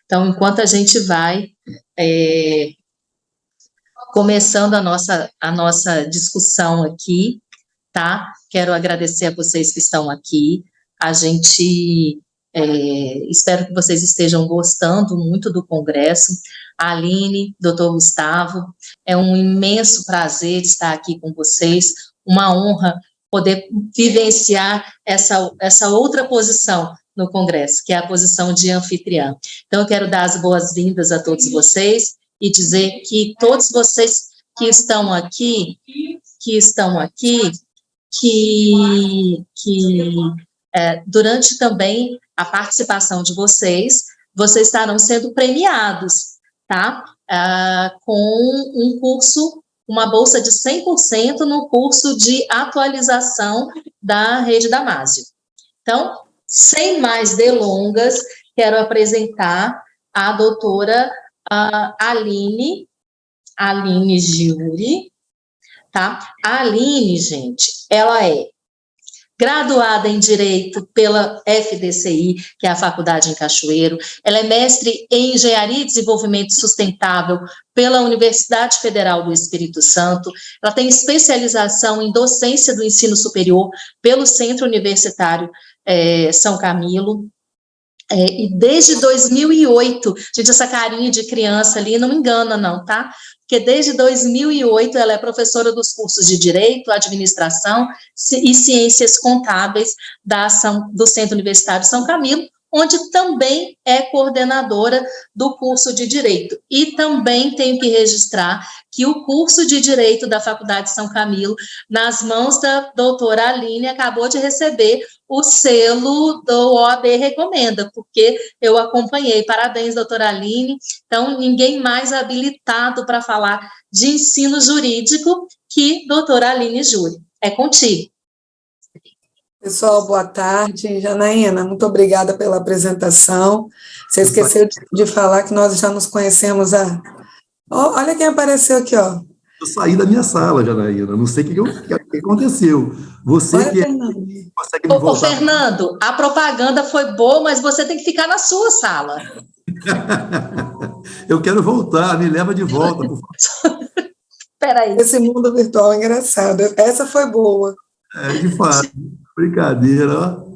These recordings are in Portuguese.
Então, enquanto a gente vai começando a nossa discussão aqui, tá? Quero agradecer a vocês que estão aqui. A gente espero que vocês estejam gostando muito do congresso. A Aline, doutor Gustavo, é um imenso prazer estar aqui com vocês, uma honra poder vivenciar essa outra posição no congresso, que é a posição de anfitriã. Então, eu quero dar as boas-vindas a todos vocês e dizer que todos vocês que estão aqui, durante também a participação de vocês estarão sendo premiados, tá? Com um curso, uma bolsa de 100% no curso de atualização da Rede Damásio. Então, sem mais delongas, quero apresentar a doutora Aline Giuri, tá? A Aline, gente, ela é graduada em Direito pela FDCI, que é a Faculdade em Cachoeiro. Ela é mestre em Engenharia e Desenvolvimento Sustentável pela Universidade Federal do Espírito Santo. Ela tem especialização em Docência do Ensino Superior pelo Centro Universitário São Camilo. E desde 2008, gente, essa carinha de criança ali não me engana não, tá? Porque desde 2008 ela é professora dos cursos de Direito, Administração e Ciências Contábeis do Centro Universitário São Camilo, onde também é coordenadora do curso de Direito. E também tenho que registrar que o curso de Direito da Faculdade São Camilo, nas mãos da doutora Aline, acabou de receber o selo do OAB Recomenda, porque eu acompanhei. Parabéns, doutora Aline. Então, ninguém mais habilitado para falar de ensino jurídico que doutora Aline Giuri. É contigo. Pessoal, boa tarde. Janaína, muito obrigada pela apresentação. Você esqueceu de falar que nós já nos conhecemos há... Olha quem apareceu aqui, ó. Eu saí da minha sala, Janaína, não sei o que aconteceu. Você Olha, que consegue me voltar. Ô, Fernando, a propaganda foi boa, mas você tem que ficar na sua sala. Eu quero voltar, me leva de volta, por favor. Peraí. Esse mundo virtual é engraçado. Essa foi boa. De fato. Brincadeira, ó.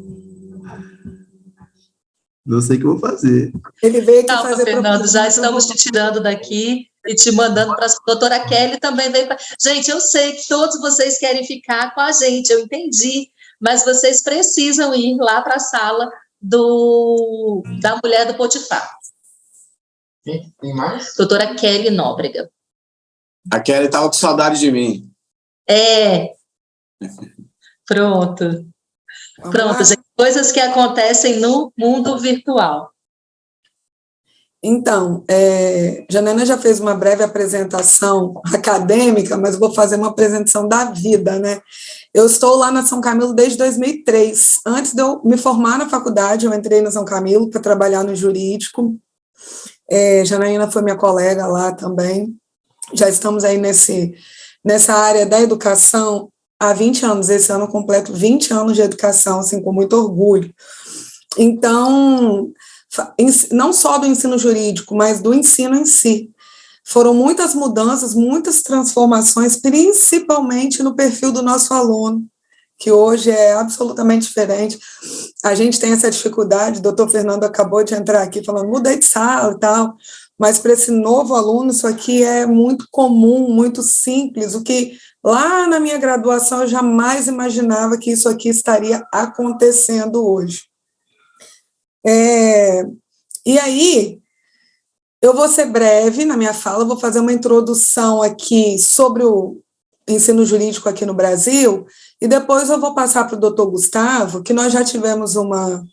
Não sei o que eu vou fazer. Ele veio aqui fazer Fernando, já estamos te tirando daqui e te mandando para a doutora Kelly também veio para... Gente, eu sei que todos vocês querem ficar com a gente, eu entendi, mas vocês precisam ir lá para a sala da mulher do Potifar. Tem mais? Doutora Kelly Nóbrega. A Kelly estava com saudade de mim. Pronto, gente. Coisas que acontecem no mundo virtual. Então, Janaína já fez uma breve apresentação acadêmica, mas vou fazer uma apresentação da vida, né? Eu estou lá na São Camilo desde 2003. Antes de eu me formar na faculdade, eu entrei na São Camilo para trabalhar no jurídico. Janaína foi minha colega lá também. Já estamos aí nessa área da educação há 20 anos. Esse ano eu completo 20 anos de educação, assim, com muito orgulho. Então, não só do ensino jurídico, mas do ensino em si. Foram muitas mudanças, muitas transformações, principalmente no perfil do nosso aluno, que hoje é absolutamente diferente. A gente tem essa dificuldade, o doutor Fernando acabou de entrar aqui falando, mudei de sala e tal, mas para esse novo aluno isso aqui é muito comum, muito simples, o que lá na minha graduação eu jamais imaginava que isso aqui estaria acontecendo hoje. E aí, eu vou ser breve na minha fala, vou fazer uma introdução aqui sobre o ensino jurídico aqui no Brasil, e depois eu vou passar para o doutor Gustavo, que nós já tivemos uma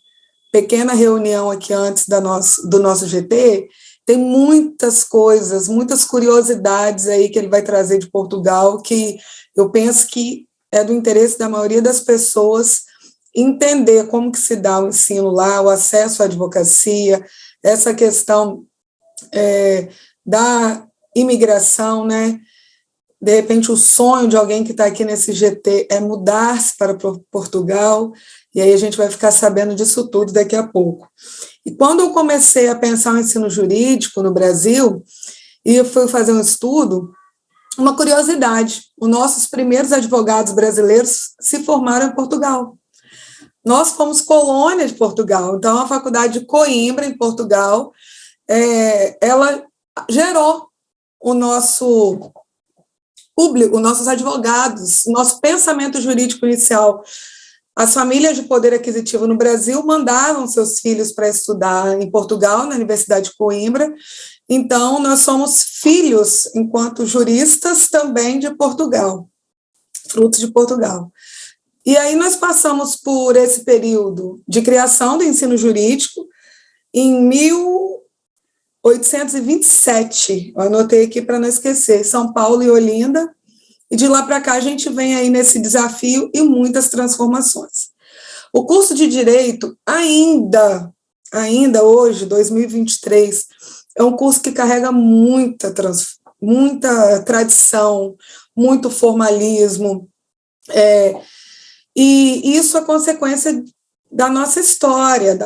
pequena reunião aqui antes do nosso GT, tem muitas coisas, muitas curiosidades aí que ele vai trazer de Portugal, que eu penso que é do interesse da maioria das pessoas entender como que se dá o ensino lá, o acesso à advocacia, essa questão da imigração, né? De repente, o sonho de alguém que está aqui nesse GT é mudar-se para Portugal. E aí a gente vai ficar sabendo disso tudo daqui a pouco. E quando eu comecei a pensar o ensino jurídico no Brasil, e eu fui fazer um estudo, uma curiosidade, os nossos primeiros advogados brasileiros se formaram em Portugal. Nós fomos colônia de Portugal, então a Faculdade de Coimbra, em Portugal, ela gerou o nosso público, os nossos advogados, o nosso pensamento jurídico inicial. As famílias de poder aquisitivo no Brasil mandavam seus filhos para estudar em Portugal, na Universidade de Coimbra. Então, nós somos filhos, enquanto juristas, também de Portugal, frutos de Portugal. E aí nós passamos por esse período de criação do ensino jurídico em 1827, eu anotei aqui para não esquecer, São Paulo e Olinda, e de lá para cá a gente vem aí nesse desafio e muitas transformações. O curso de Direito, ainda hoje, 2023, é um curso que carrega muita tradição, muito formalismo, e isso é consequência da nossa história,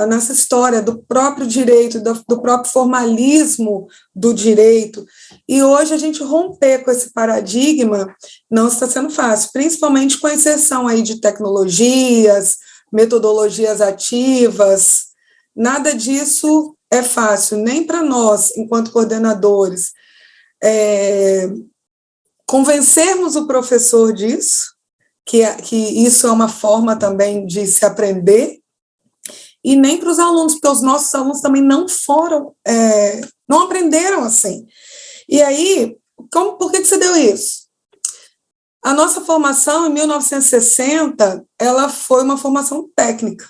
do próprio direito, do próprio formalismo do direito. E hoje a gente romper com esse paradigma não está sendo fácil, principalmente com a inserção aí de tecnologias, metodologias ativas. Nada disso é fácil, nem para nós, enquanto coordenadores. Convencermos o professor disso, que isso é uma forma também de se aprender, e nem para os alunos, porque os nossos alunos também não aprenderam assim. E aí, por que se deu isso? A nossa formação, em 1960, ela foi uma formação técnica.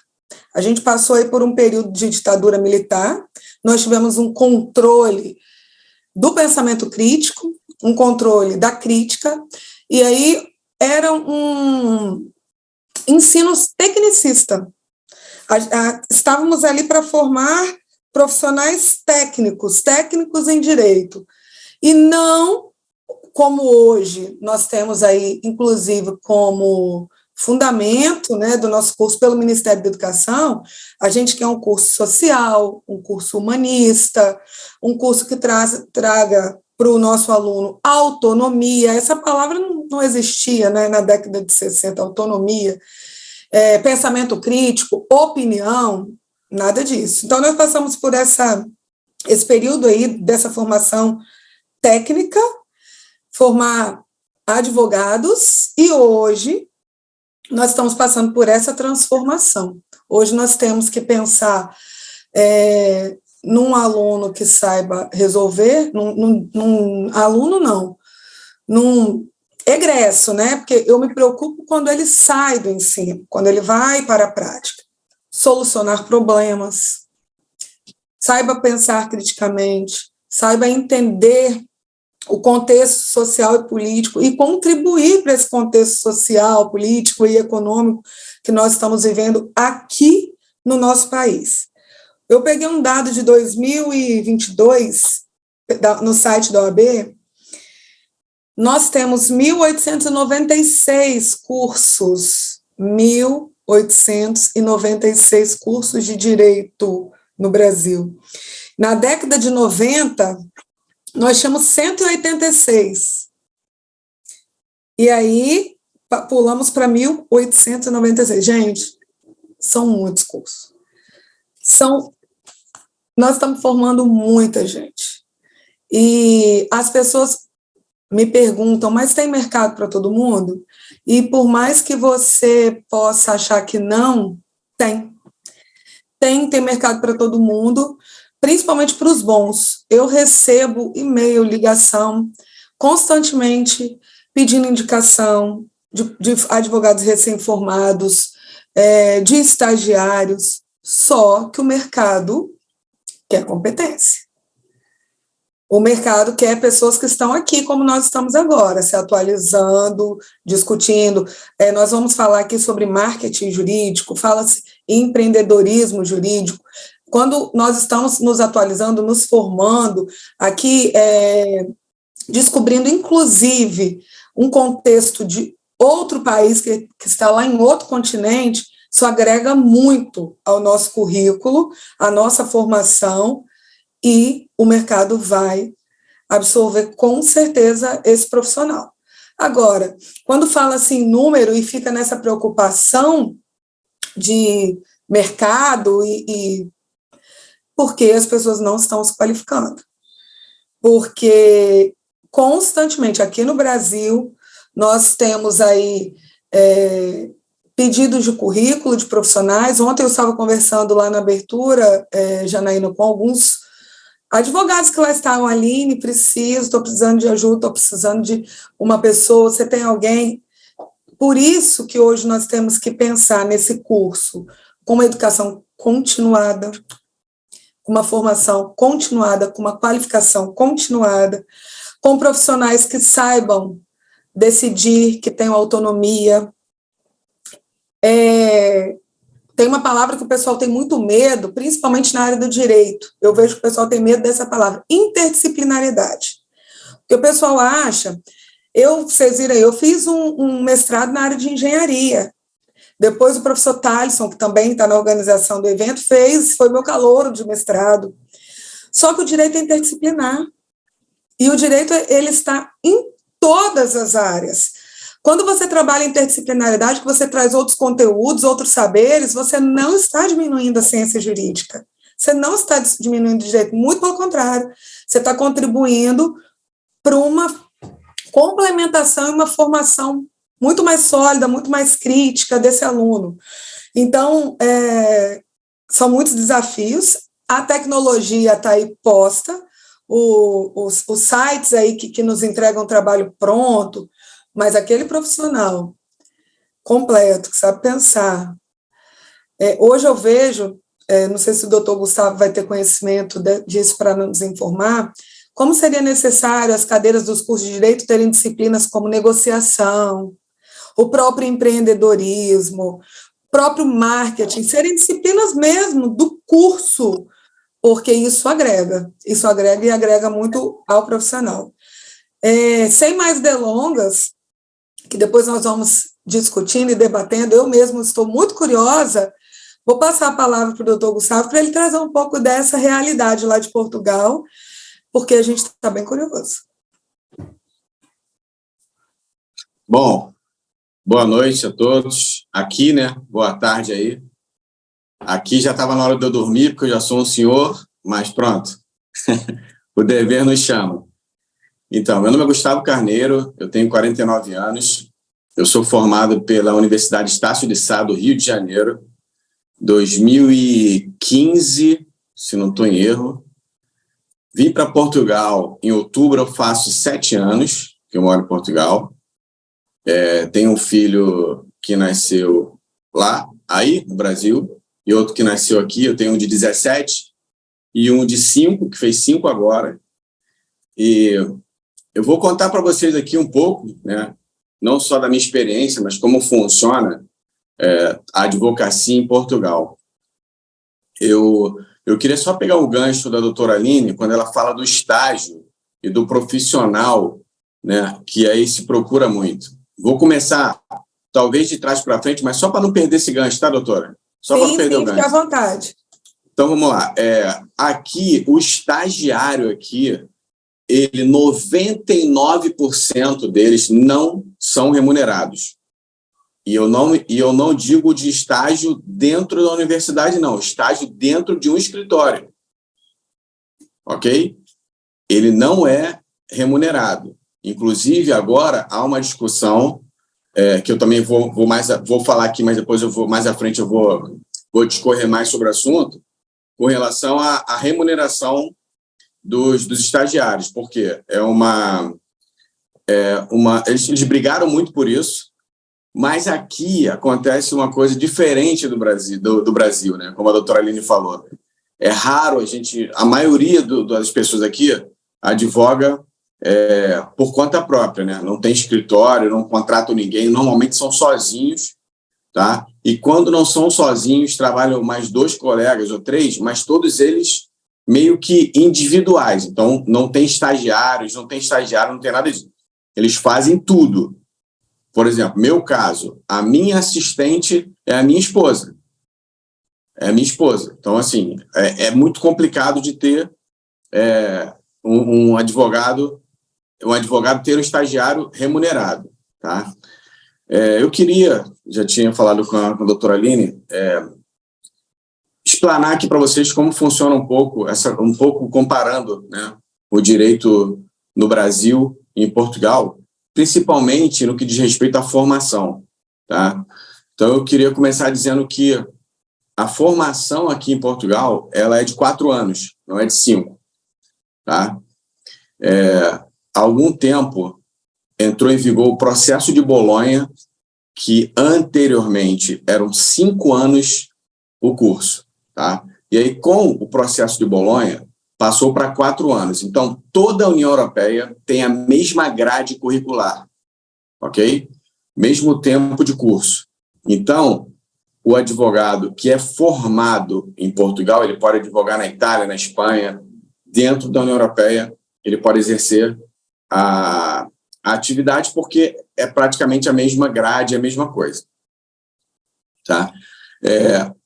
A gente passou aí por um período de ditadura militar, nós tivemos um controle do pensamento crítico, um controle da crítica, e aí era um ensino tecnicista. Estávamos ali para formar profissionais técnicos em direito, e não como hoje nós temos aí, inclusive, como fundamento, né, do nosso curso pelo Ministério da Educação, a gente quer um curso social, um curso humanista, um curso que traga para o nosso aluno autonomia. Essa palavra não existia, né, na década de 60, autonomia, pensamento crítico, opinião, nada disso. Então, nós passamos por esse período aí dessa formação técnica, formar advogados, e hoje nós estamos passando por essa transformação. Hoje nós temos que pensar num aluno que saiba resolver, num aluno não, num egresso, né? Porque eu me preocupo quando ele sai do ensino, quando ele vai para a prática. Solucionar problemas, saiba pensar criticamente, saiba entender o contexto social e político e contribuir para esse contexto social, político e econômico que nós estamos vivendo aqui no nosso país. Eu peguei um dado de 2022 no site da OAB. Nós temos 1.896 cursos, 1.896 cursos de direito no Brasil. Na década de 90, nós tínhamos 186. E aí, pulamos para 1.896. Gente, são muitos cursos. Nós estamos formando muita gente. E as pessoas me perguntam, mas tem mercado para todo mundo? E por mais que você possa achar que não, tem. Tem mercado para todo mundo, principalmente para os bons. Eu recebo e-mail, ligação, constantemente pedindo indicação de advogados recém-formados, de estagiários, só que o mercado quer competência. O mercado quer pessoas que estão aqui, como nós estamos agora, se atualizando, discutindo. Nós vamos falar aqui sobre marketing jurídico, fala-se em empreendedorismo jurídico. Quando nós estamos nos atualizando, nos formando, aqui descobrindo, inclusive, um contexto de outro país que está lá em outro continente, Isso agrega muito ao nosso currículo, à nossa formação, e o mercado vai absorver com certeza esse profissional. Agora, quando fala assim número e fica nessa preocupação de mercado porque as pessoas não estão se qualificando. Porque constantemente aqui no Brasil nós temos aí pedidos de currículo de profissionais. Ontem eu estava conversando lá na abertura, Janaína, com alguns advogados que lá estavam, Aline, estou precisando de ajuda, estou precisando de uma pessoa, você tem alguém? Por isso que hoje nós temos que pensar nesse curso com uma educação continuada, com uma formação continuada, com uma qualificação continuada, com profissionais que saibam decidir, que tenham autonomia. Tem uma palavra que o pessoal tem muito medo, principalmente na área do direito. Eu vejo que o pessoal tem medo dessa palavra, interdisciplinaridade. Porque o pessoal acha... Vocês viram aí, eu fiz um mestrado na área de engenharia. Depois o professor Thaleson, que também está na organização do evento, foi meu calouro de mestrado. Só que o direito é interdisciplinar. E o direito, ele está em todas as áreas. Quando você trabalha em interdisciplinaridade, que você traz outros conteúdos, outros saberes, você não está diminuindo a ciência jurídica. Você não está diminuindo o direito, muito pelo contrário. Você está contribuindo para uma complementação e uma formação muito mais sólida, muito mais crítica desse aluno. Então, são muitos desafios. A tecnologia está aí posta, os sites aí que nos entregam trabalho pronto, mas aquele profissional completo, que sabe pensar. Hoje eu vejo, não sei se o doutor Gustavo vai ter conhecimento disso para nos informar, como seria necessário as cadeiras dos cursos de direito terem disciplinas como negociação, o próprio empreendedorismo, o próprio marketing, serem disciplinas mesmo do curso, porque isso agrega e agrega muito ao profissional. Sem mais delongas, que depois nós vamos discutindo e debatendo, eu mesmo estou muito curiosa, vou passar a palavra para o doutor Gustavo para ele trazer um pouco dessa realidade lá de Portugal, porque a gente está bem curioso. Bom, boa noite a todos. Aqui, né? Boa tarde aí. Aqui já estava na hora de eu dormir, porque eu já sou um senhor, mas pronto. O dever nos chama. Então, meu nome é Gustavo Carneiro, eu tenho 49 anos, eu sou formado pela Universidade Estácio de Sá, do Rio de Janeiro, 2015, se não estou em erro. Vim para Portugal em outubro, eu faço 7 anos que eu moro em Portugal. Tenho um filho que nasceu lá, aí, no Brasil, e outro que nasceu aqui. Eu tenho um de 17 e um de 5, que fez 5 agora. E eu vou contar para vocês aqui um pouco, né, não só da minha experiência, mas como funciona a advocacia em Portugal. Eu queria só pegar o gancho da doutora Aline, quando ela fala do estágio e do profissional, né, que aí se procura muito. Vou começar, talvez, de trás para frente, mas só para não perder esse gancho, tá, doutora? Só para não perder o gancho. Fique à vontade. Então, vamos lá. Aqui, o estagiário aqui, 99% deles não são remunerados. E eu não digo de estágio dentro da universidade, não. Estágio dentro de um escritório. Ok? Ele não é remunerado. Inclusive, agora há uma discussão que eu também vou falar aqui, mas depois mais à frente eu vou discorrer mais sobre o assunto, com relação à remuneração dos estagiários, porque eles brigaram muito por isso, mas aqui acontece uma coisa diferente do Brasil, né? Como a doutora Aline falou. É raro a maioria das pessoas aqui advoga por conta própria, né? Não tem escritório, não contratam ninguém, normalmente são sozinhos, tá? E quando não são sozinhos, trabalham mais 2 colegas ou 3, mas todos eles meio que individuais. Então, não tem estagiários, não tem nada disso. Eles fazem tudo. Por exemplo, meu caso, a minha assistente é a minha esposa. É a minha esposa. Então, assim, é muito complicado de ter um advogado ter um estagiário remunerado, tá? Eu queria, já tinha falado com a doutora Aline, explanar aqui para vocês como funciona um pouco comparando, né, o direito no Brasil e em Portugal, principalmente no que diz respeito à formação, tá? Então, eu queria começar dizendo que a formação aqui em Portugal, ela é de 4 anos, não é de 5, tá? Há algum tempo entrou em vigor o processo de Bolonha, que anteriormente eram 5 anos o curso, tá? E aí, com o processo de Bolonha, passou para 4 anos. Então, toda a União Europeia tem a mesma grade curricular, ok? Mesmo tempo de curso. Então, o advogado que é formado em Portugal, ele pode advogar na Itália, na Espanha, dentro da União Europeia, ele pode exercer a atividade, porque é praticamente a mesma grade, a mesma coisa. Tá?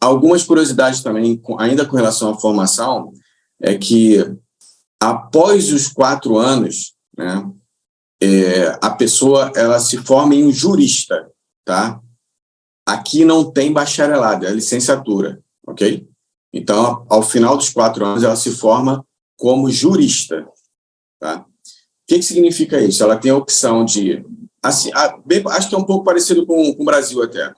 Algumas curiosidades também, ainda com relação à formação, é que após os 4 anos, né, a pessoa ela se forma em um jurista, tá? Aqui não tem bacharelado, é licenciatura, ok? Então, ao final dos 4 anos, ela se forma como jurista, tá? O que significa isso? Ela tem a opção de... Assim, acho que é um pouco parecido com o Brasil até.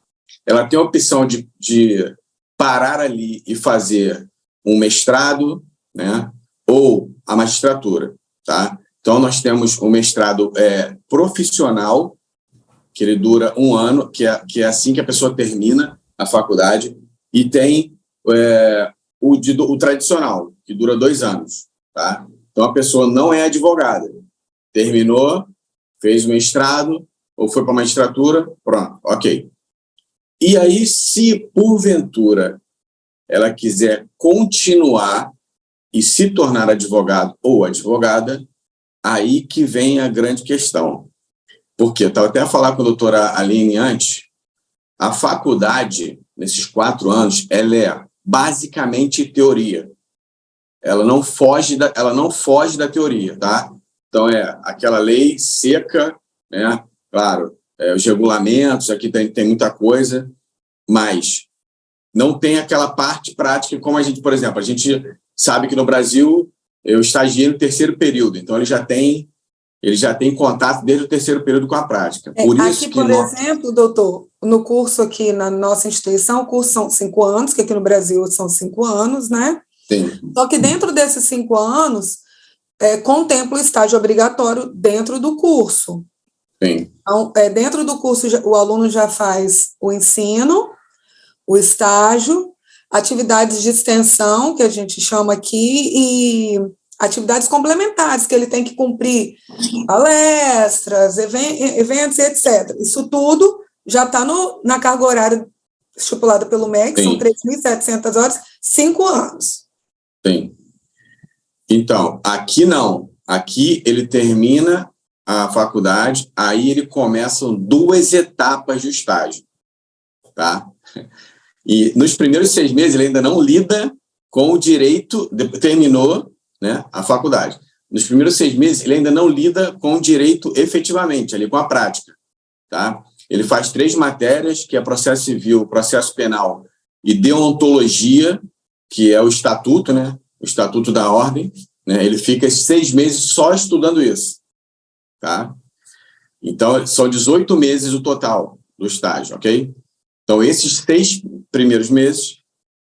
Ela tem a opção de parar ali e fazer um mestrado, né? Ou a magistratura, tá? Então, nós temos o mestrado profissional, que ele dura 1 ano, que é assim que a pessoa termina a faculdade, e tem o tradicional, que dura 2 anos. Tá? Então, a pessoa não é advogada. Terminou, fez o mestrado, ou foi para a magistratura, pronto, ok. E aí, se porventura ela quiser continuar e se tornar advogado ou advogada, aí que vem a grande questão. Porque eu estava até a falar com a doutora Aline antes, a faculdade, nesses 4 anos, ela é basicamente teoria. Ela não foge da teoria, tá? Então, aquela lei seca, né? Claro, os regulamentos, aqui tem muita coisa, mas não tem aquela parte prática, como a gente, por exemplo, a gente sabe que no Brasil eu estagiei no 3º período, então ele já tem contato desde o 3º período com a prática. Exemplo, doutor, no curso aqui na nossa instituição, o curso são 5 anos, que aqui no Brasil são 5 anos, né? Sim. Só que dentro desses 5 anos, contempla o estágio obrigatório dentro do curso. Sim. Então, dentro do curso, o aluno já faz o ensino, o estágio, atividades de extensão, que a gente chama aqui, e atividades complementares, que ele tem que cumprir palestras, eventos, etc. Isso tudo já está na carga horária estipulada pelo MEC, são 3.700 horas, 5 anos. Sim. Então, aqui não. Aqui ele termina a faculdade, aí ele começam 2 etapas de estágio, tá? E nos primeiros 6 meses ele ainda não lida com o direito, terminou, né, a faculdade. Nos primeiros 6 meses ele ainda não lida com o direito efetivamente, ali com a prática, tá? Ele faz 3 matérias, que é processo civil, processo penal e deontologia, que é o estatuto, né? O estatuto da ordem, né? Ele fica 6 meses só estudando isso, tá? Então, são 18 meses o total do estágio, ok? Então, esses 6 primeiros meses,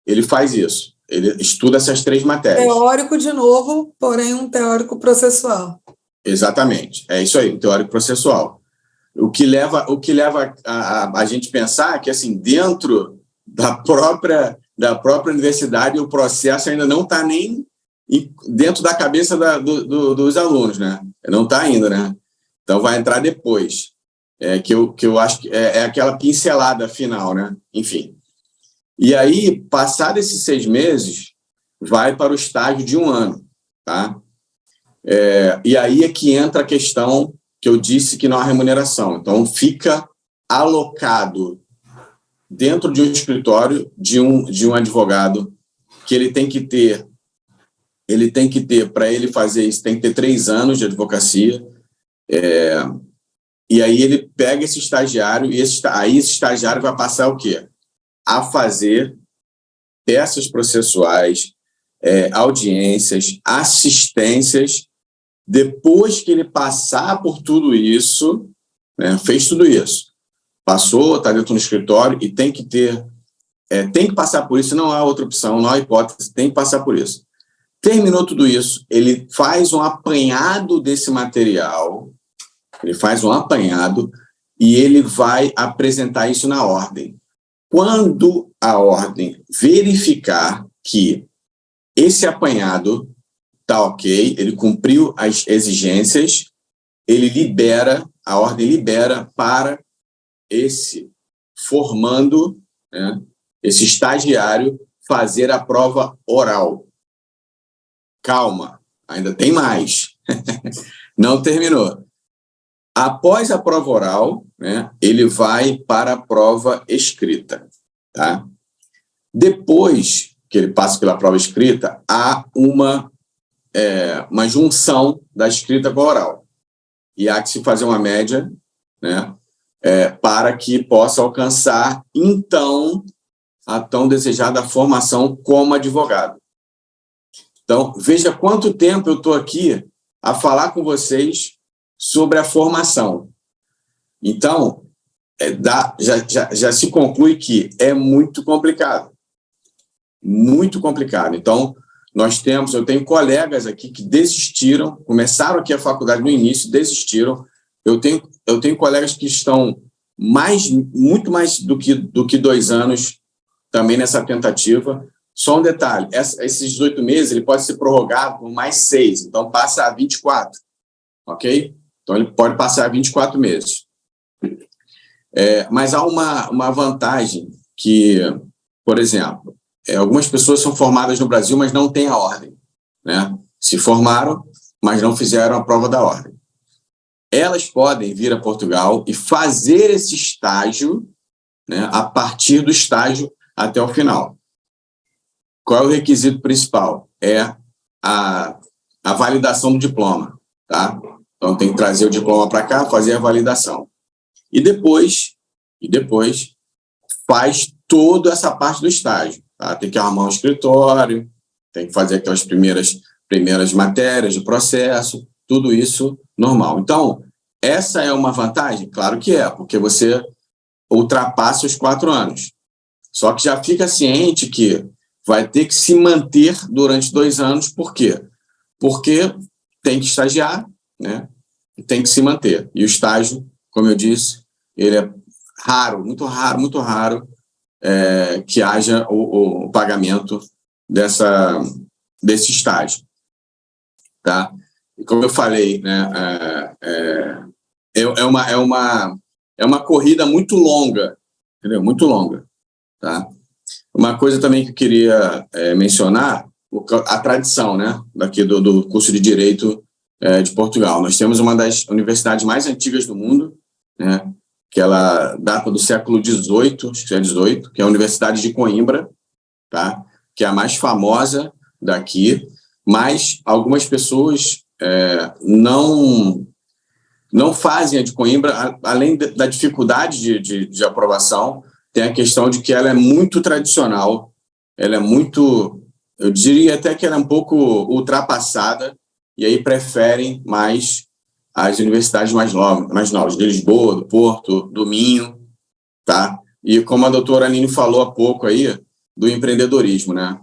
ele faz isso. Ele estuda essas 3 matérias. Teórico de novo, porém um teórico processual. Exatamente, é isso aí, um teórico processual. O que leva a gente pensar que, assim, dentro da própria universidade, o processo ainda não está nem dentro da cabeça dos alunos, né? Não está ainda, né? Então, vai entrar depois. Que eu acho que é aquela pincelada final, né? Enfim. E aí, passado esses 6 meses, vai para o estágio de 1 ano, tá? E aí é que entra a questão que eu disse que não há remuneração. Então, fica alocado dentro de um escritório de um advogado, que ele tem que ter, para ele fazer isso, tem que ter 3 anos de advocacia, e aí ele pega esse estagiário, e aí esse estagiário vai passar o quê? A fazer peças processuais, audiências, assistências. Depois que ele passar por tudo isso, né, fez tudo isso, passou, está dentro do escritório e tem que passar por isso, não há outra opção, não há hipótese, tem que passar por isso. Terminou tudo isso, ele faz um apanhado desse material, e ele vai apresentar isso na ordem. Quando a ordem verificar que esse apanhado está ok, ele cumpriu as exigências, a ordem libera para esse formando, né, esse estagiário, fazer a prova oral. Calma, ainda tem mais. Não terminou. Após a prova oral, né, ele vai para a prova escrita. Tá? Depois que ele passa pela prova escrita, há uma junção da escrita com a oral. E há que se fazer uma média, né, para que possa alcançar, então, a tão desejada formação como advogado. Então, veja quanto tempo eu estou aqui a falar com vocês sobre a formação. Então, já se conclui que é muito complicado. Muito complicado. Então, eu tenho colegas aqui que desistiram, começaram aqui a faculdade no início, desistiram. Eu tenho colegas que estão muito mais do que 2 anos também nessa tentativa. Só um detalhe, esses 18 meses ele pode ser prorrogado por mais 6, então passa a 24, ok? Então ele pode passar a 24 meses. Mas há uma vantagem que, por exemplo, algumas pessoas são formadas no Brasil, mas não têm a ordem, né? Se formaram, mas não fizeram a prova da ordem. Elas podem vir a Portugal e fazer esse estágio, né, a partir do estágio até o final. Qual é o requisito principal? É a validação do diploma. Tá? Então, tem que trazer o diploma para cá, fazer a validação. E depois faz toda essa parte do estágio. Tá? Tem que arrumar um escritório, tem que fazer aquelas primeiras matérias de processo, tudo isso normal. Então, essa é uma vantagem? Claro que é, porque você ultrapassa os 4 anos. Só que já fica ciente que vai ter que se manter durante 2 anos. Por quê? Porque tem que estagiar, né? E tem que se manter. E o estágio, como eu disse, ele é raro, muito raro, que haja o pagamento desse estágio. Tá? E como eu falei, né, é uma corrida muito longa, entendeu? Muito longa. Tá? Uma coisa também que eu queria mencionar, a tradição, né, daqui do curso de Direito de Portugal. Nós temos uma das universidades mais antigas do mundo, né, que ela data do século XVIII, acho que é XVIII, que é a Universidade de Coimbra, tá? Que é a mais famosa daqui, mas algumas pessoas não fazem a de Coimbra, além da dificuldade de aprovação, tem a questão de que ela é muito tradicional, ela é muito, eu diria até que ela é um pouco ultrapassada, e aí preferem mais as universidades mais novas, de Lisboa, do Porto, do Minho, tá? E como a doutora Aline falou há pouco aí, do empreendedorismo, né?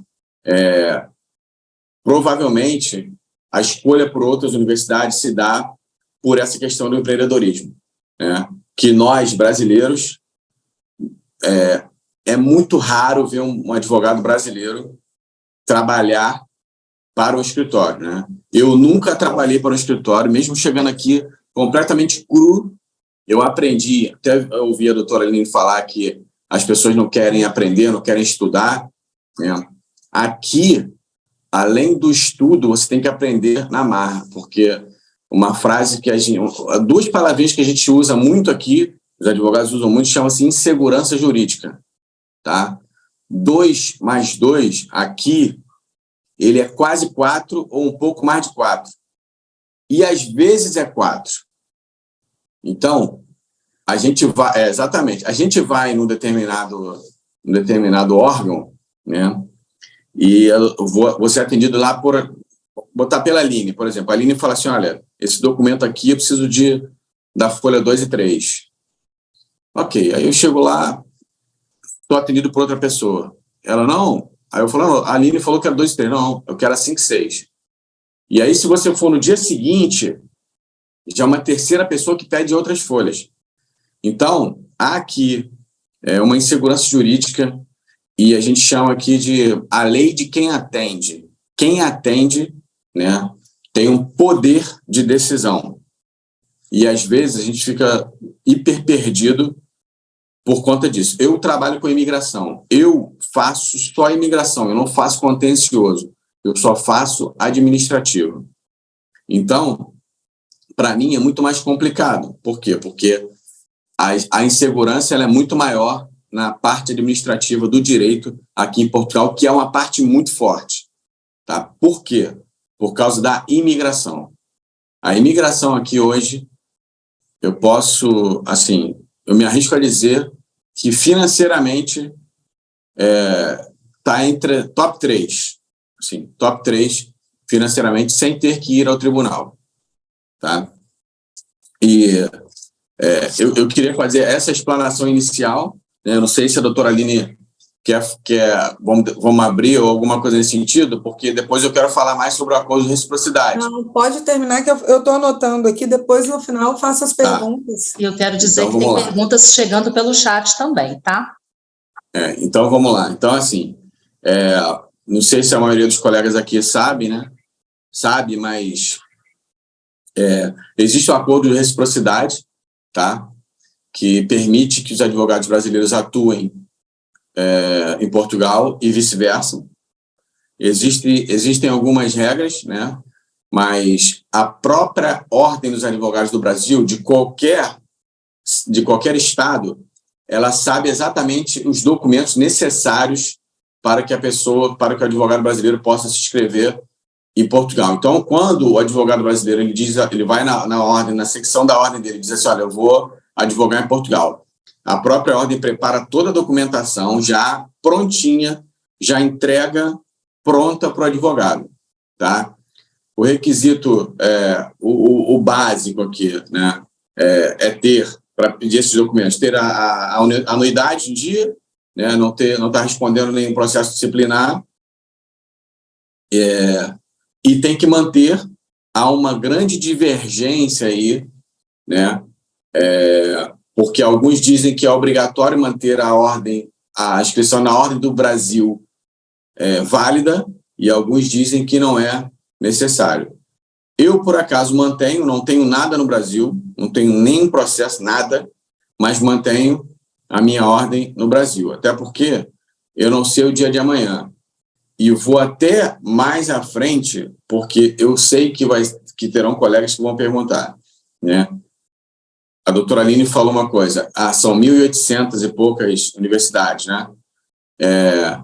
Provavelmente, a escolha por outras universidades se dá por essa questão do empreendedorismo, né? Que nós, brasileiros, é muito raro ver um advogado brasileiro trabalhar para um escritório, né? Eu nunca trabalhei para um escritório, mesmo chegando aqui completamente cru, eu aprendi, até ouvi a doutora Aline falar que as pessoas não querem aprender, não querem estudar, né? Aqui, além do estudo, você tem que aprender na marra, porque uma frase que duas palavrinhas que a gente usa muito aqui, os advogados usam muito, chama-se insegurança jurídica. tá? 2 mais 2, aqui, ele é quase 4 ou um pouco mais de 4. E às vezes é 4. Então, a gente vai... exatamente. A gente vai num determinado órgão, né? E eu vou ser atendido lá botar pela Aline, por exemplo. A Aline fala assim, olha, esse documento aqui eu preciso da folha 2 e 3. Ok, aí eu chego lá, estou atendido por outra pessoa. Ela, não. Aí eu falo, não, a Aline falou que era 2 e 3. Não, eu quero a 5 e 6. E aí, se você for no dia seguinte, já é uma terceira pessoa que pede outras folhas. Então, há aqui uma insegurança jurídica e a gente chama aqui de a lei de quem atende. Quem atende, né, tem um poder de decisão. E, às vezes, a gente fica hiper perdido por conta disso. Eu trabalho com imigração. Eu faço só imigração, eu não faço contencioso. Eu só faço administrativo. Então, para mim, é muito mais complicado. Por quê? Porque a insegurança ela é muito maior na parte administrativa do direito aqui em Portugal, que é uma parte muito forte. Tá? Por quê? Por causa da imigração. A imigração aqui hoje, eu posso, assim, eu me arrisco a dizer que financeiramente está entre top 3. Assim, top 3 financeiramente, sem ter que ir ao tribunal. Tá? E eu queria fazer essa explanação inicial. Né? Eu não sei se a doutora Aline quer vamos abrir ou alguma coisa nesse sentido, porque depois eu quero falar mais sobre o acordo de reciprocidade. Não, pode terminar, que eu estou anotando aqui, depois no final eu faço as perguntas. E eu quero dizer então, que tem lá. perguntas chegando pelo chat também, tá? Então, vamos lá. Então, assim, não sei se a maioria dos colegas aqui sabe, né? Sabe, mas existe o acordo de reciprocidade, tá? Que permite que os advogados brasileiros atuem em Portugal e vice-versa. Existem algumas regras, né? Mas a própria Ordem dos Advogados do Brasil, de qualquer estado, ela sabe exatamente os documentos necessários para que o advogado brasileiro possa se inscrever em Portugal. Então, quando o advogado brasileiro ele vai na ordem, na secção da ordem dele, diz assim, olha, eu vou advogar em Portugal. A própria ordem prepara toda a documentação já prontinha, já entrega pronta para o advogado, tá? O requisito, o básico aqui, né, ter, para pedir esses documentos, ter a anuidade em dia, né, não estar respondendo nenhum processo disciplinar, e tem que manter. Há uma grande divergência aí, né, porque alguns dizem que é obrigatório manter a inscrição na Ordem do Brasil válida, e alguns dizem que não é necessário. Eu, por acaso, não tenho nada no Brasil, não tenho nenhum processo, nada, mas mantenho a minha ordem no Brasil, até porque eu não sei o dia de amanhã. E vou até mais à frente, porque eu sei que terão colegas que vão perguntar, né? A doutora Aline falou uma coisa, são 1.800 e poucas universidades, né?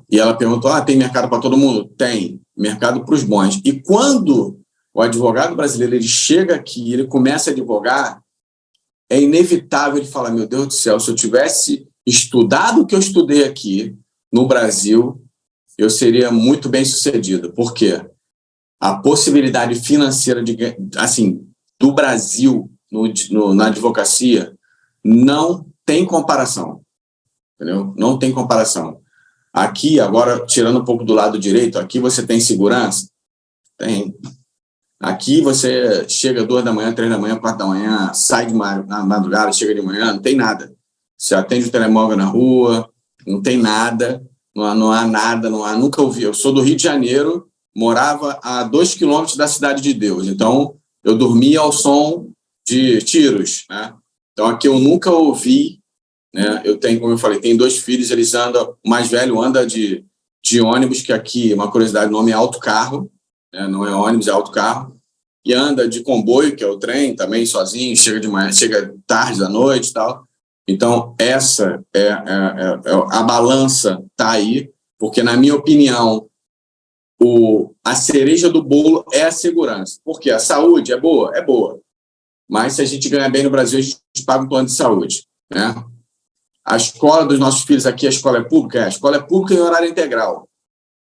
E ela perguntou, tem mercado para todo mundo? Tem, mercado para os bons. E quando o advogado brasileiro ele chega aqui, ele começa a advogar, é inevitável ele falar, meu Deus do céu, se eu tivesse estudado o que eu estudei aqui no Brasil, eu seria muito bem sucedido. Por quê? A possibilidade financeira do Brasil na advocacia não tem comparação. Entendeu? Não tem comparação. Aqui, agora, tirando um pouco do lado direito, aqui você tem segurança? Tem. Aqui você chega 2 da manhã, 3 da manhã, 4 da manhã, sai na madrugada, chega de manhã, não tem nada. Você atende o telemóvel na rua, não tem nada, não há nada, nunca ouvi. Eu sou do Rio de Janeiro, morava a 2 quilômetros da Cidade de Deus, então eu dormia ao som de tiros, né? Então aqui eu nunca ouvi, né? Eu tenho, como eu falei, tenho 2 filhos, eles andam, o mais velho anda de ônibus, que aqui, uma curiosidade, o nome é autocarro, né? Não é ônibus, é autocarro, e anda de comboio, que é o trem, também sozinho, chega de manhã, chega tarde da noite e tal. Então, essa a balança está aí, porque, na minha opinião, a cereja do bolo é a segurança. Porque a saúde é boa? É boa. Mas se a gente ganha bem no Brasil, a gente paga um plano de saúde, né? A escola dos nossos filhos aqui, a escola é pública? A escola é pública em horário integral.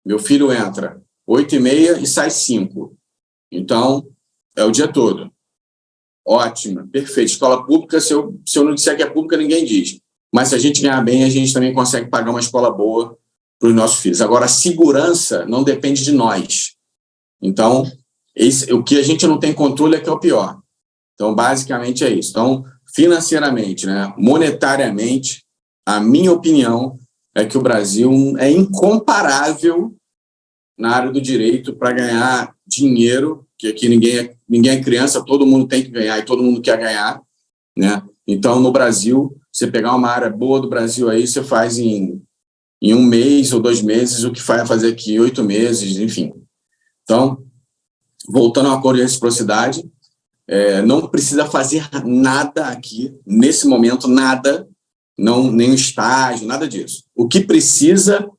Meu filho entra 8h30 e sai 5h. Então, é o dia todo. Ótimo, perfeito. Escola pública, se eu não disser que é pública, ninguém diz. Mas se a gente ganhar bem, a gente também consegue pagar uma escola boa para os nossos filhos. Agora, a segurança não depende de nós. Então, o que a gente não tem controle é que é o pior. Então, basicamente é isso. Então, financeiramente, né, monetariamente, a minha opinião é que o Brasil é incomparável na área do direito para ganhar dinheiro, que aqui ninguém é criança, todo mundo tem que ganhar e todo mundo quer ganhar, né? Então, no Brasil, você pegar uma área boa do Brasil aí, você faz em 1 mês ou 2 meses o que vai fazer aqui em 8 meses, enfim. Então, voltando ao acordo de reciprocidade, não precisa fazer nada aqui, nesse momento, nada, nenhum estágio, nada disso. O que precisa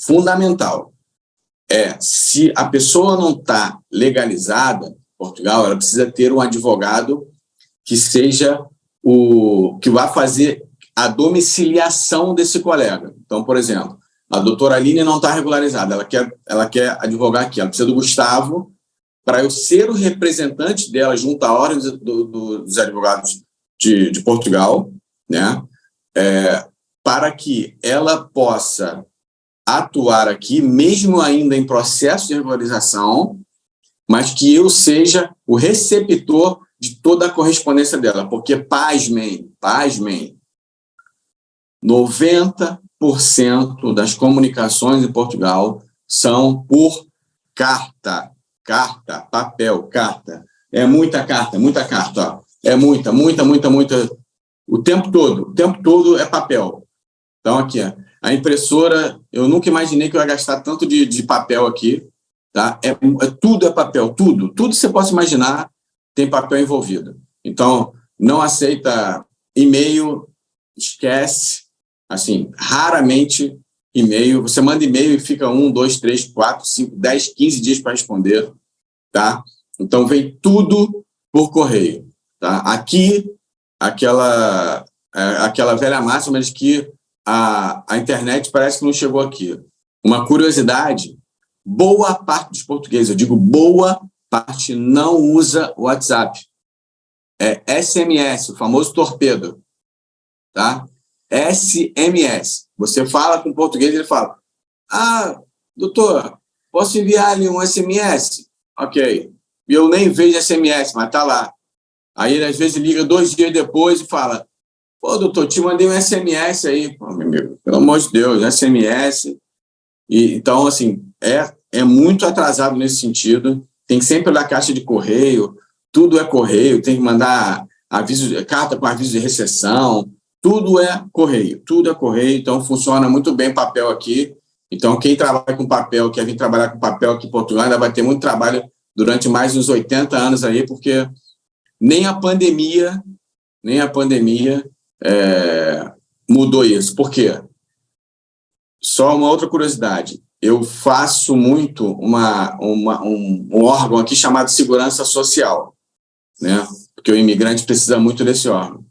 fundamental, se a pessoa não está legalizada em Portugal, ela precisa ter um advogado que seja que vá fazer a domiciliação desse colega. Então, por exemplo, a doutora Aline não está regularizada, ela quer advogar aqui, ela precisa do Gustavo para eu ser o representante dela junto à Ordem dos Advogados de Portugal, né? Para que ela possa atuar aqui, mesmo ainda em processo de regularização, mas que eu seja o receptor de toda a correspondência dela, porque, pasmem, 90% das comunicações em Portugal são por carta, papel, carta. É muita carta, ó. É muita. O tempo todo é papel. Então, aqui, a impressora, eu nunca imaginei que eu ia gastar tanto de papel aqui, tá? Tudo é papel, tudo você possa imaginar tem papel envolvido. Então, não aceita e-mail, esquece, assim, raramente e-mail, você manda e-mail e fica 1, 2, 3, 4, 5, 10, 15 dias para responder, tá? Então, vem tudo por correio, tá? Aqui, aquela velha máxima de que a internet parece que não chegou aqui. Uma curiosidade, boa parte dos portugueses, eu digo boa parte, não usa o WhatsApp. É SMS, o famoso torpedo, tá? SMS. Você fala com o português, ele fala, doutor, posso enviar-lhe um SMS? Ok. E eu nem vejo SMS, mas tá lá. Aí ele, às vezes, liga 2 dias depois e fala, pô, doutor, te mandei um SMS aí. Pô, meu amigo, pelo amor de Deus, SMS. Então, assim, é muito atrasado nesse sentido. Tem sempre olhar a caixa de correio, tudo é correio, tem que mandar carta com aviso de recepção, tudo é correio, então funciona muito bem papel aqui. Então, quem trabalha com papel, quer vir trabalhar com papel aqui em Portugal, ainda vai ter muito trabalho durante mais uns 80 anos aí, porque nem a pandemia mudou isso. Por quê? Só uma outra curiosidade. Eu faço muito um órgão aqui chamado Segurança Social, né? Porque o imigrante precisa muito desse órgão.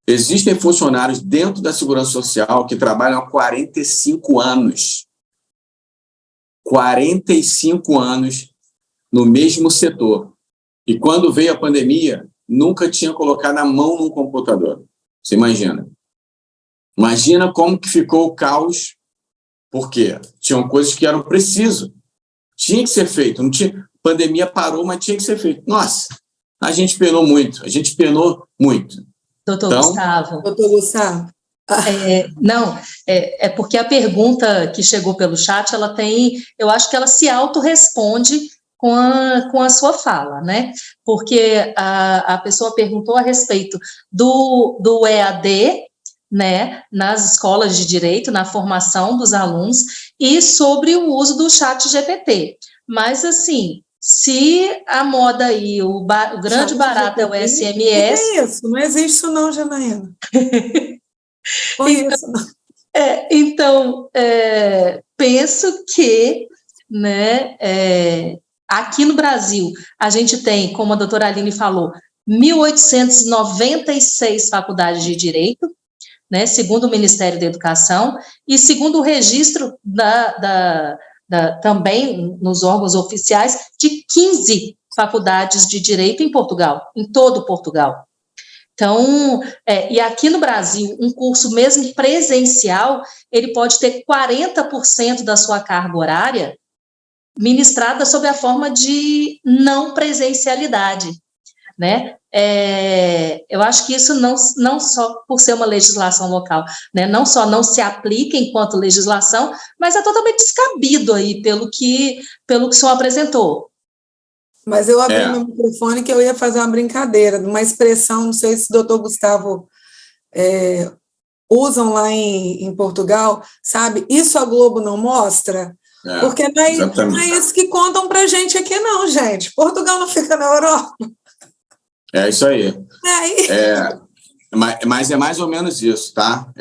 Existem funcionários dentro da Segurança Social que trabalham há 45 anos. 45 anos no mesmo setor. E quando veio a pandemia, nunca tinha colocado a mão num computador. Você imagina? Imagina como que ficou o caos, porque tinham coisas que eram precisas. Tinha que ser feito. Não tinha, pandemia parou, mas tinha que ser feito. Nossa, a gente penou muito. Doutor Gustavo. Doutor Gustavo. É porque a pergunta que chegou pelo chat, eu acho que ela se autorresponde com a sua fala, né? Porque a pessoa perguntou a respeito do EAD, né, nas escolas de direito, na formação dos alunos, e sobre o uso do chat GPT. Mas, assim, se a moda aí, o grande barato é o SMS... Que é isso? Não existe isso não, Janaína. Conheço, não. Então, penso que, né, aqui no Brasil, a gente tem, como a doutora Aline falou, 1.896 faculdades de Direito, né, segundo o Ministério da Educação, e segundo o registro também nos órgãos oficiais, de 15 faculdades de Direito em Portugal, em todo Portugal. Então, e aqui no Brasil, um curso mesmo presencial, ele pode ter 40% da sua carga horária ministrada sob a forma de não presencialidade, né? Eu acho que isso não só por ser uma legislação local, né? Não só não se aplica enquanto legislação, mas é totalmente descabido aí pelo que o senhor apresentou. Mas eu abri meu microfone que eu ia fazer uma brincadeira, uma expressão, não sei se o doutor Gustavo usam lá em Portugal, sabe? Isso a Globo não mostra, porque não é isso que contam pra gente aqui não, gente. Portugal não fica na Europa. É isso aí. Mas é mais ou menos isso, tá?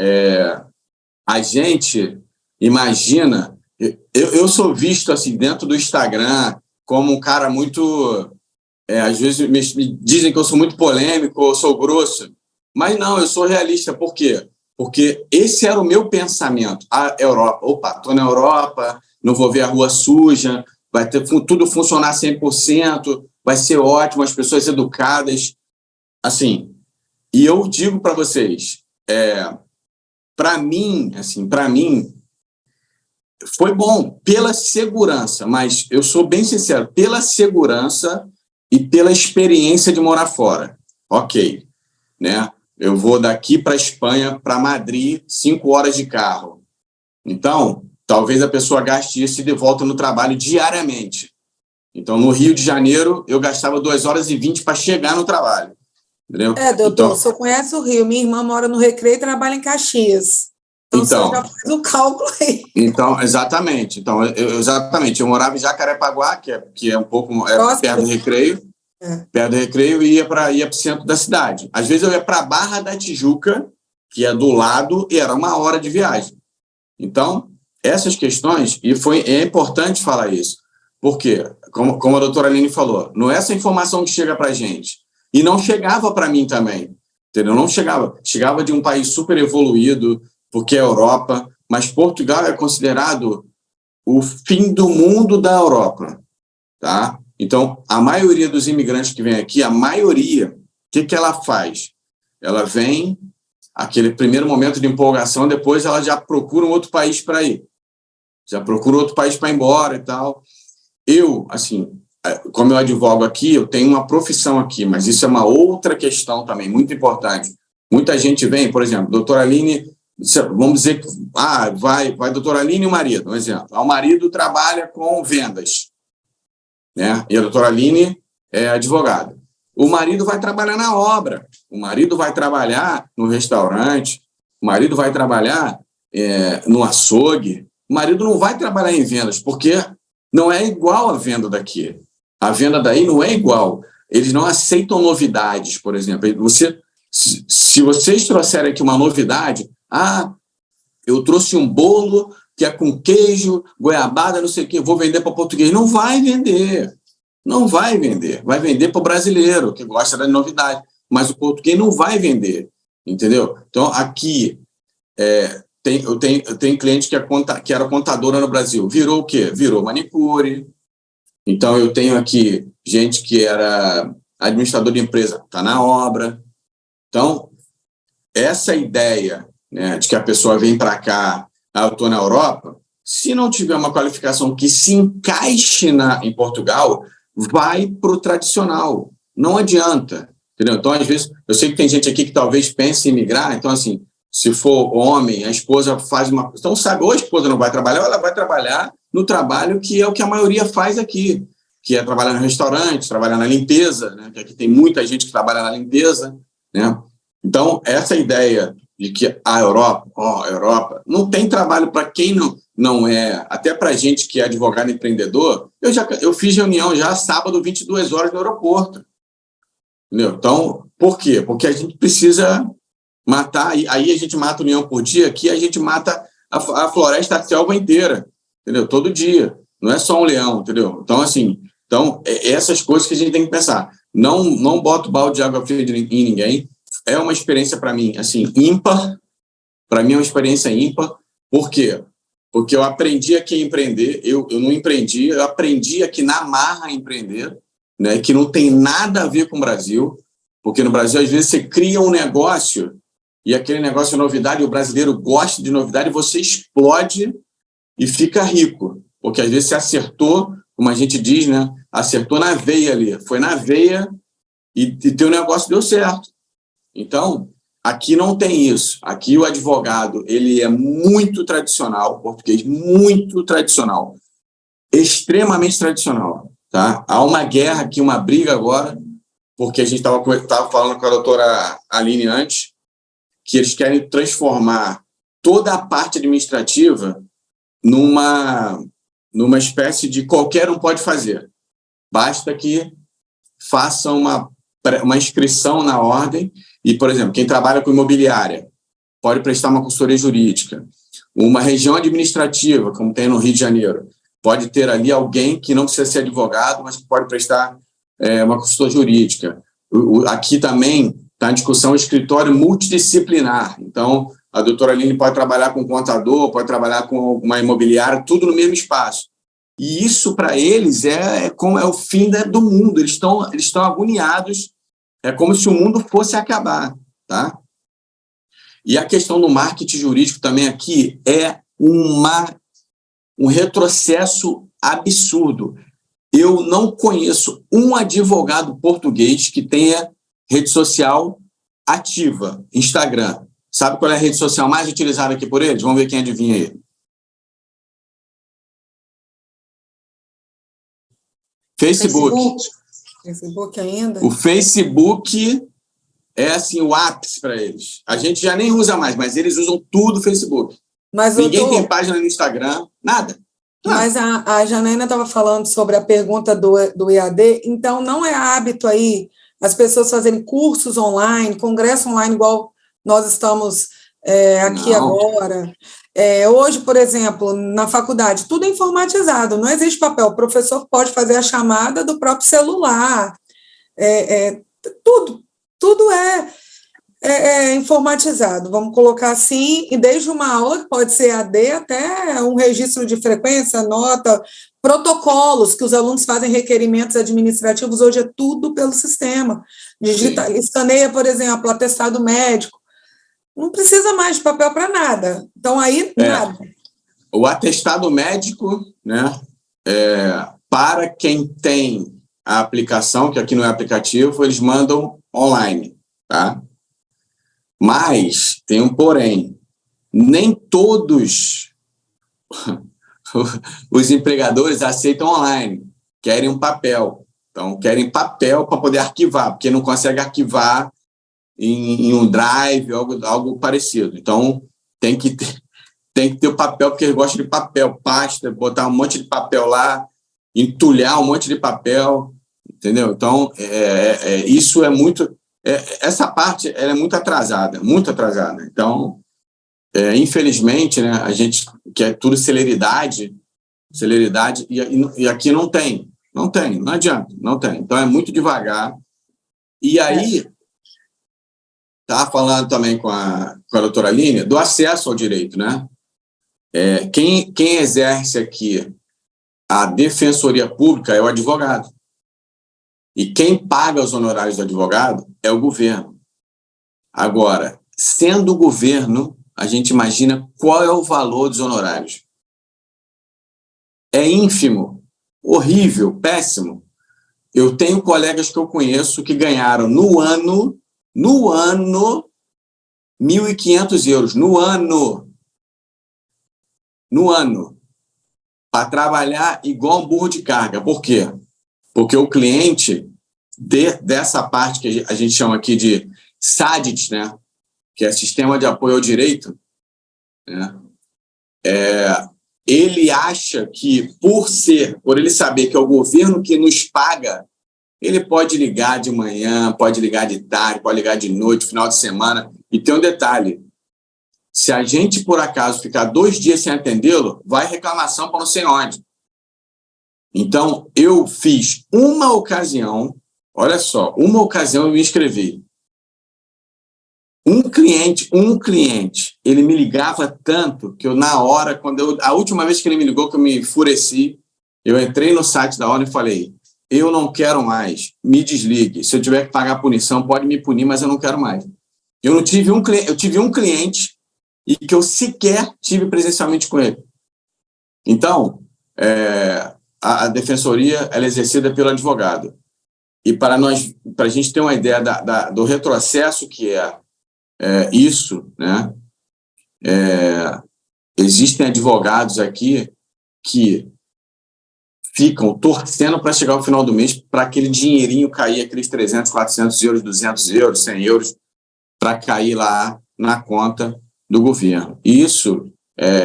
A gente imagina... Eu sou visto assim dentro do Instagram como um cara muito... às vezes me dizem que eu sou muito polêmico, eu sou grosso. Mas não, eu sou realista. Por quê? Porque esse era o meu pensamento. A Europa, estou na Europa, não vou ver a rua suja, vai ter tudo funcionar 100%, vai ser ótimo, as pessoas educadas. Assim, e eu digo para vocês, para mim, foi bom pela segurança, mas eu sou bem sincero, pela segurança e pela experiência de morar fora. Ok, né? Eu vou daqui para a Espanha, para Madrid, 5 horas de carro. Então, talvez a pessoa gaste isso e de volta no trabalho diariamente. Então, no Rio de Janeiro, eu gastava 2h20 para chegar no trabalho. Entendeu? Doutor, então, o senhor conhece o Rio. Minha irmã mora no Recreio e trabalha em Caxias. Então, o senhor já faz o cálculo aí. Então, exatamente. Eu morava em Jacarepaguá, que é um pouco perto do Recreio. Perto do Recreio, e ia para o centro da cidade. Às vezes eu ia para a Barra da Tijuca, que é do lado, e era 1 hora de viagem. Então, essas questões, é importante falar isso, porque, como a doutora Aline falou, não é essa informação que chega para a gente. E não chegava para mim também, entendeu? Não chegava. Chegava de um país super evoluído, porque é a Europa, mas Portugal é considerado o fim do mundo da Europa, tá? Então, a maioria dos imigrantes que vem aqui, a maioria, o que ela faz? Ela vem, aquele primeiro momento de empolgação, depois ela já procura um outro país para ir. Já procura outro país para ir embora e tal. Eu, assim, como eu advogo aqui, eu tenho uma profissão aqui, mas isso é uma outra questão também, muito importante. Muita gente vem, por exemplo, doutora Aline, vamos dizer que vai doutora Aline e o marido, um exemplo. O marido trabalha com vendas, né? E a doutora Aline é advogada. O marido vai trabalhar na obra, o marido vai trabalhar no restaurante, o marido vai trabalhar no açougue, o marido não vai trabalhar em vendas, porque não é igual a venda daqui. A venda daí não é igual. Eles não aceitam novidades, por exemplo. Se vocês trouxerem aqui uma novidade, eu trouxe um bolo que é com queijo, goiabada, não sei o quê, vou vender para português. Não vai vender. Não vai vender. Vai vender para o brasileiro, que gosta da novidade. Mas o português não vai vender. Entendeu? Então, aqui, eu tenho cliente que era contadora no Brasil. Virou o quê? Virou manicure. Então, eu tenho aqui gente que era administrador de empresa, está na obra. Então, essa ideia, né, de que a pessoa vem para cá, eu estou na Europa, se não tiver uma qualificação que se encaixe em Portugal, vai para o tradicional. Não adianta. Entendeu? Então, às vezes, eu sei que tem gente aqui que talvez pense em migrar, então, assim, se for homem, a esposa faz uma... Então, sabe, ou a esposa não vai trabalhar, ou ela vai trabalhar no trabalho que é o que a maioria faz aqui, que é trabalhar no restaurante, trabalhar na limpeza, né? Que aqui tem muita gente que trabalha na limpeza, né? Então, essa ideia de que a Europa, não tem trabalho para quem não é, até para gente que é advogado empreendedor. Eu fiz reunião já sábado, 22 horas no aeroporto. Entendeu? Então, por quê? Porque a gente precisa matar, aí a gente mata um leão por dia, aqui a gente mata a floresta, a selva inteira, entendeu? Todo dia. Não é só um leão, entendeu? Então, assim, essas coisas que a gente tem que pensar. Não boto balde de água fria em ninguém. É uma experiência, para mim, assim, ímpar. Para mim é uma experiência ímpar. Por quê? Porque eu aprendi aqui a empreender. Eu não empreendi, eu aprendi aqui na marra a empreender, né? Que não tem nada a ver com o Brasil. Porque no Brasil, às vezes, você cria um negócio e aquele negócio é novidade, e o brasileiro gosta de novidade, e você explode e fica rico. Porque às vezes você acertou, como a gente diz, né? Acertou na veia ali. Foi na veia e teu negócio deu certo. Então, aqui não tem isso. Aqui o advogado, ele é muito tradicional, português, muito tradicional. Extremamente tradicional, tá? Há uma guerra aqui, uma briga agora, porque a gente estava falando com a doutora Aline antes, que eles querem transformar toda a parte administrativa numa espécie de qualquer um pode fazer. Basta que faça uma inscrição na ordem e, por exemplo, quem trabalha com imobiliária pode prestar uma consultoria jurídica. Uma região administrativa, como tem no Rio de Janeiro, pode ter ali alguém que não precisa ser advogado, mas que pode prestar uma consultoria jurídica. Aqui também está em discussão o escritório multidisciplinar. Então, a doutora Aline pode trabalhar com um contador, pode trabalhar com uma imobiliária, tudo no mesmo espaço. E isso, para eles, é o fim do mundo. Eles estão agoniados. É como se o mundo fosse acabar. Tá? E a questão do marketing jurídico também aqui é um retrocesso absurdo. Eu não conheço um advogado português que tenha rede social ativa, Instagram. Sabe qual é a rede social mais utilizada aqui por eles? Vamos ver quem adivinha aí. Facebook. Facebook ainda? O Facebook é assim o ápice para eles. A gente já nem usa mais, mas eles usam tudo o Facebook. Mas, ninguém tem página no Instagram, nada. Mas a Janaína estava falando sobre a pergunta do EAD, então não é hábito aí as pessoas fazerem cursos online, congresso online, igual nós estamos aqui agora. Hoje, por exemplo, na faculdade, tudo é informatizado, não existe papel. O professor pode fazer a chamada do próprio celular. Tudo é informatizado, vamos colocar assim, e desde uma aula que pode ser AD até um registro de frequência, nota, protocolos que os alunos fazem requerimentos administrativos, hoje é tudo pelo sistema. Escaneia, por exemplo, atestado médico. Não precisa mais de papel para nada. Então, aí, nada. O atestado médico, né, para quem tem a aplicação, que aqui não é aplicativo, eles mandam online, tá? Mas tem um porém. Nem todos os empregadores aceitam online, querem um papel. Então, querem papel para poder arquivar, porque não consegue arquivar em um drive, algo parecido. Então, tem que ter o papel, porque eles gostam de papel, pasta, botar um monte de papel lá, entulhar um monte de papel, entendeu? Então, isso é muito... essa parte ela é muito atrasada. Então, infelizmente, né, a gente quer tudo celeridade, e aqui não tem, não adianta, não tem. Então, é muito devagar. E aí, estava falando também com a doutora Aline, do acesso ao direito, né? Quem exerce aqui a defensoria pública é o advogado. E quem paga os honorários do advogado é o governo. Agora, sendo o governo, a gente imagina qual é o valor dos honorários. É ínfimo, horrível, péssimo. Eu tenho colegas que eu conheço que ganharam no ano, R$ 1.500, no ano, para trabalhar igual um burro de carga. Por quê? Porque o cliente dessa parte que a gente chama aqui de SADIT, né? que é Sistema de Apoio ao Direito, né? Ele acha que, por ele saber que é o governo que nos paga, ele pode ligar de manhã, pode ligar de tarde, pode ligar de noite, final de semana. E tem um detalhe: se a gente, por acaso, ficar 2 dias sem atendê-lo, vai reclamação para não sei onde. Então, eu fiz uma ocasião, olha só, uma ocasião eu me inscrevi. Um cliente, ele me ligava tanto que eu, na hora, a última vez que ele me ligou, que eu me enfureci, eu entrei no site da ONU e falei: eu não quero mais, me desligue. Se eu tiver que pagar punição, pode me punir, mas eu não quero mais. Eu tive um cliente e que eu sequer tive presencialmente com ele. Então, a defensoria ela é exercida pelo advogado. E para a gente ter uma ideia do retrocesso que é isso, né? Existem advogados aqui que ficam torcendo para chegar ao final do mês para aquele dinheirinho cair, aqueles 300, 400 euros, 200 euros, 100 euros, para cair lá na conta do governo. Isso,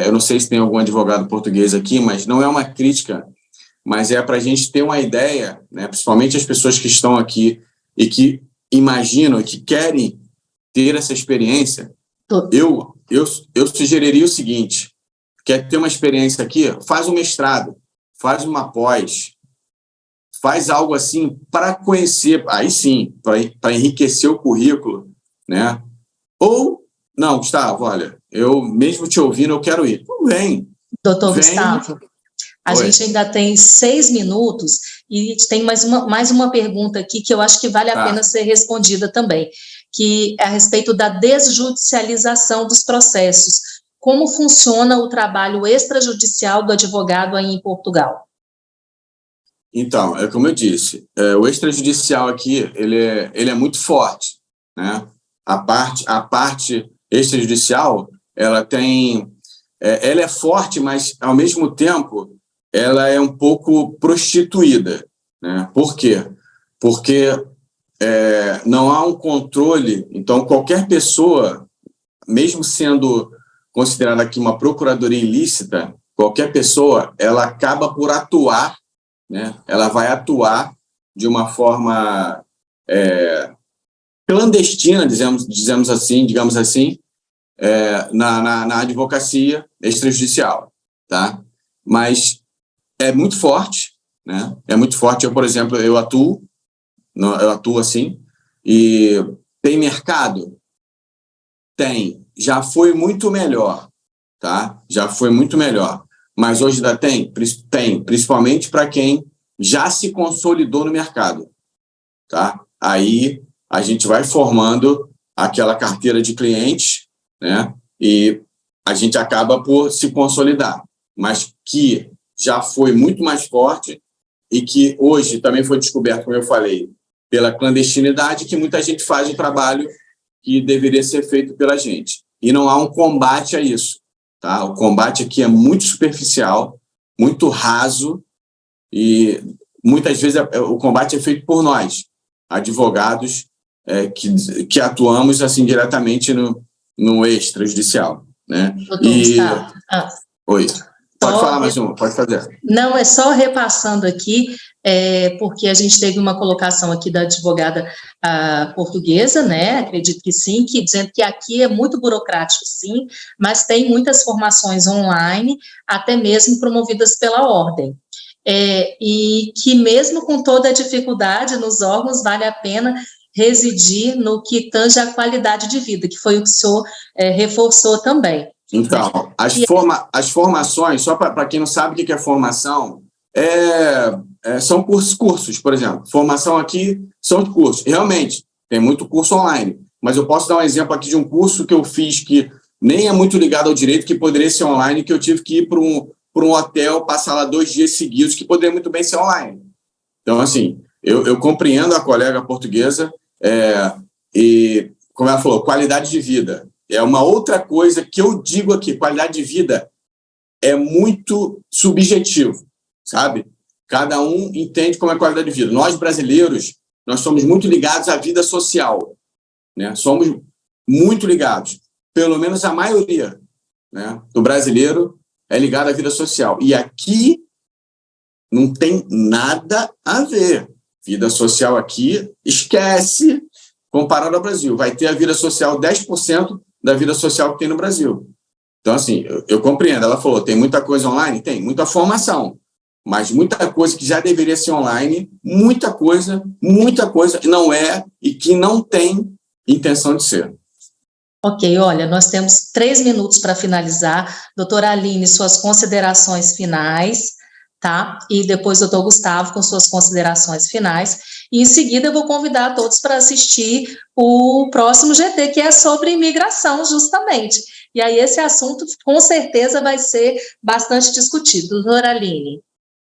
eu não sei se tem algum advogado português aqui, mas não é uma crítica, mas é para a gente ter uma ideia, né, principalmente as pessoas que estão aqui e que imaginam e que querem ter essa experiência. Eu sugeriria o seguinte: quer ter uma experiência aqui? Faz um mestrado, faz uma pós, faz algo assim para conhecer, aí sim, para enriquecer o currículo, né? Ou, não, Gustavo, olha, eu mesmo te ouvindo, eu quero ir. Então, vem. Doutor Gustavo, a gente ainda tem 6 minutos e tem mais uma pergunta aqui que eu acho que vale a pena ser respondida também, que é a respeito da desjudicialização dos processos. Como funciona o trabalho extrajudicial do advogado aí em Portugal? Então, é como eu disse, o extrajudicial aqui, ele é muito forte, né? A parte extrajudicial, ela é forte, mas, ao mesmo tempo, ela é um pouco prostituída, né? Por quê? Porque não há um controle. Então, qualquer pessoa, mesmo sendo considerada aqui uma procuradoria ilícita, qualquer pessoa, ela acaba por atuar, né? Ela vai atuar de uma forma clandestina, digamos assim, na advocacia extrajudicial, tá? Mas é muito forte, né? É muito forte. Eu, por exemplo, eu atuo assim, e tem mercado? Tem. Já foi muito melhor, tá? Já foi muito melhor. Mas hoje ainda tem? Tem, principalmente para quem já se consolidou no mercado, tá? Aí a gente vai formando aquela carteira de clientes, né? E a gente acaba por se consolidar, mas que já foi muito mais forte e que hoje também foi descoberto, como eu falei, pela clandestinidade, que muita gente faz um trabalho que deveria ser feito pela gente. E não há um combate a isso, tá? O combate aqui é muito superficial, muito raso, e muitas vezes o combate é feito por nós, advogados que atuamos assim diretamente no extrajudicial, né? Oi. Pode falar mais uma, pode fazer. Não, é só repassando aqui, porque a gente teve uma colocação aqui da advogada portuguesa, né? Acredito que sim, dizendo que aqui é muito burocrático, sim, mas tem muitas formações online, até mesmo promovidas pela ordem. E que mesmo com toda a dificuldade nos órgãos, vale a pena residir no que tange a qualidade de vida, que foi o que o senhor reforçou também. Então, as formações, só para quem não sabe o que é formação, são cursos, por exemplo. Formação aqui são cursos. Realmente, tem muito curso online, mas eu posso dar um exemplo aqui de um curso que eu fiz que nem é muito ligado ao direito, que poderia ser online, que eu tive que ir para um hotel, passar lá 2 dias seguidos, que poderia muito bem ser online. Então, assim, eu compreendo a colega portuguesa e, como ela falou, qualidade de vida. É uma outra coisa que eu digo aqui, qualidade de vida é muito subjetivo, sabe? Cada um entende como é qualidade de vida. Nós, brasileiros, nós somos muito ligados à vida social, né? muito ligados. Pelo menos a maioria, né, do brasileiro é ligado à vida social. E aqui não tem nada a ver. Vida social aqui, esquece, comparado ao Brasil. Vai ter a vida social 10% da vida social que tem no Brasil. Então, assim, eu compreendo. Ela falou, tem muita coisa online? Tem, muita formação. Mas muita coisa que já deveria ser online, muita coisa não é e que não tem intenção de ser. Ok, olha, nós temos 3 minutos para finalizar. Doutora Aline, suas considerações finais, tá? E depois doutor Gustavo com suas considerações finais. E em seguida eu vou convidar todos para assistir o próximo GT, que é sobre imigração, justamente. E aí esse assunto, com certeza, vai ser bastante discutido. Doutora Aline.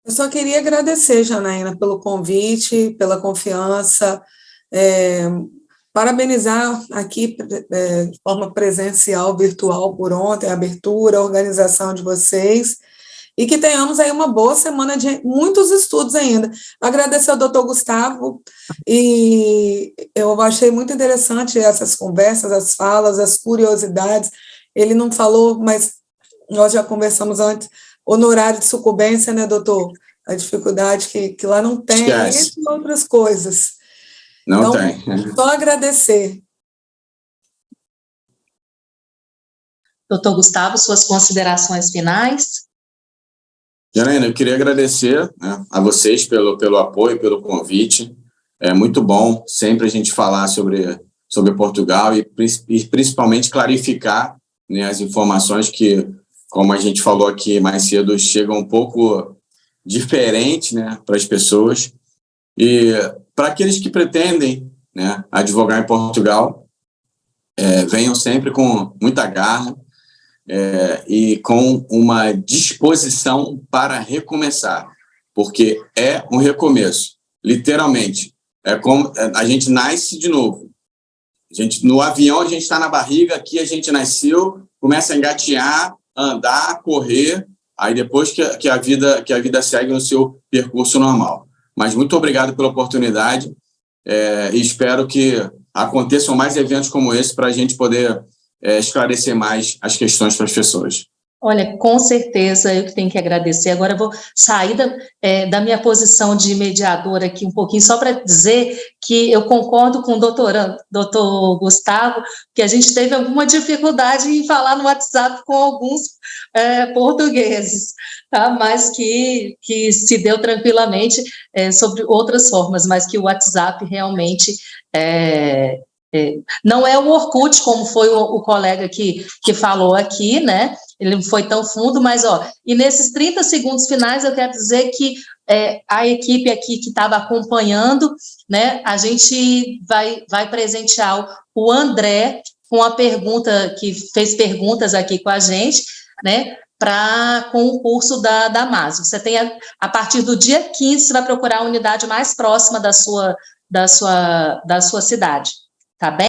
Eu só queria agradecer, Janaína, pelo convite, pela confiança, parabenizar aqui de forma presencial, virtual, por ontem, a abertura, a organização de vocês, e que tenhamos aí uma boa semana de muitos estudos ainda. Agradecer ao doutor Gustavo, e eu achei muito interessante essas conversas, as falas, as curiosidades. Ele não falou, mas nós já conversamos antes, honorário de sucumbência, né, doutor? A dificuldade que lá não tem, Esquece. entre outras coisas. Não então, tem. Só agradecer. Doutor Gustavo, suas considerações finais? Janaína, eu queria agradecer, né, a vocês pelo apoio, pelo convite. É muito bom sempre a gente falar sobre Portugal e principalmente clarificar, né, as informações que, como a gente falou aqui mais cedo, chegam um pouco diferente, né, para as pessoas. E para aqueles que pretendem, né, advogar em Portugal, venham sempre com muita garra e com uma disposição para recomeçar, porque é um recomeço, literalmente. É como a gente nasce de novo. No avião a gente está na barriga, aqui a gente nasceu, começa a engatear, andar, correr, aí depois que a vida segue no seu percurso normal. Mas muito obrigado pela oportunidade e espero que aconteçam mais eventos como esse para a gente poder esclarecer mais as questões para as pessoas. Olha, com certeza eu que tenho que agradecer. Agora eu vou sair da minha posição de mediadora aqui um pouquinho, só para dizer que eu concordo com o doutor Gustavo, que a gente teve alguma dificuldade em falar no WhatsApp com alguns portugueses, tá? Mas que se deu tranquilamente sobre outras formas, mas que o WhatsApp realmente não é o Orkut, como foi o colega que falou aqui, né? Ele não foi tão fundo, mas, e nesses 30 segundos finais eu quero dizer que a equipe aqui que estava acompanhando, né, a gente vai presentear o André com a pergunta, que fez perguntas aqui com a gente, né, com o curso da MAS. Você tem, a partir do dia 15, você vai procurar a unidade mais próxima da sua cidade, tá bem?